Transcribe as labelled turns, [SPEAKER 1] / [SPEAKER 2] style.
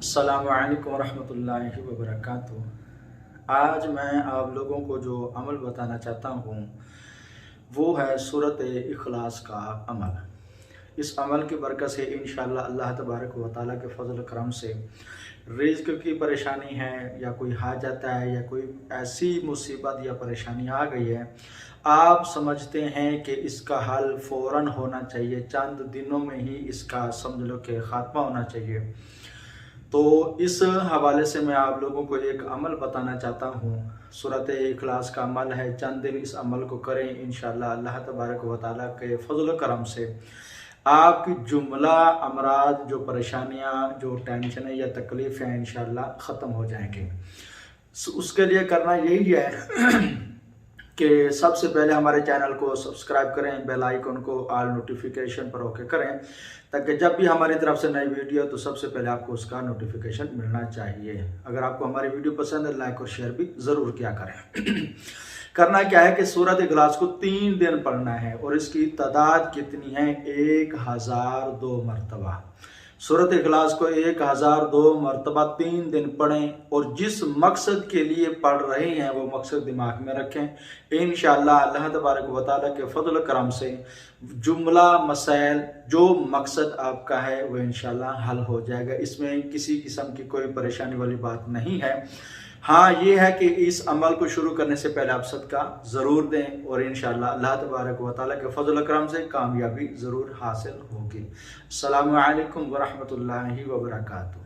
[SPEAKER 1] अस्सलामु अलैकुम वरहमतुल्लाहि वबरकातुहू। आज मैं आप लोगों को जो अमल बताना चाहता हूँ वो है सूरत इखलास का अमल। इस अमल की बरकत से इंशाअल्लाह अल्लाह तबारक व तआला के फजल करम से रिज़्क़ की परेशानी है या कोई हाजत है या कोई ऐसी मुसीबत या परेशानी आ गई है, आप समझते हैं कि इसका हल फ़ौरन होना चाहिए, चंद दिनों में ही इसका समझ लो कि ख़ात्मा होना चाहिए। तो इस हवाले से मैं आप लोगों को एक अमल बताना चाहता हूँ। सूरत इखलास का अमल है, चंद दिन इस अमल को करें, इंशाअल्लाह अल्लाह तबारक व तआला के फजल करम से आपकी जुमला अमराज, जो परेशानियाँ, जो टेंशन या तकलीफ़ हैं, इंशाअल्लाह ख़त्म हो जाएंगे। उसके लिए करना यही है कि सबसे पहले हमारे चैनल को सब्सक्राइब करें, बेल आइकन को ऑल नोटिफिकेशन पर ओके करें, ताकि जब भी हमारी तरफ से नई वीडियो तो सबसे पहले आपको उसका नोटिफिकेशन मिलना चाहिए। अगर आपको हमारी वीडियो पसंद है, लाइक और शेयर भी ज़रूर किया करें। करना क्या है कि सूरत इखलास को 3 दिन पढ़ना है और इसकी तादाद कितनी है? 1002 मरतबा। सूरत इखलास को 1002 मरतबा 3 दिन पढ़ें और जिस मकसद के लिए पढ़ रहे हैं वो मकसद दिमाग में रखें। इंशाअल्लाह अल्लाह तबारक व तआला के फजल करम से जुमला मसाइल, जो मकसद आपका है वो इंशाअल्लाह हल हो जाएगा। इसमें किसी किस्म की कोई परेशानी वाली बात नहीं है। हाँ, ये है कि इस अमल को शुरू करने से पहले आप सदका ज़रूर दें और इंशाअल्लाह अल्लाह तबारक व तआला के फजल करम से कामयाबी ज़रूर हासिल होगी। अस्सलामु अलैकुम वरहमतुल्लाहि वबरकातुहू।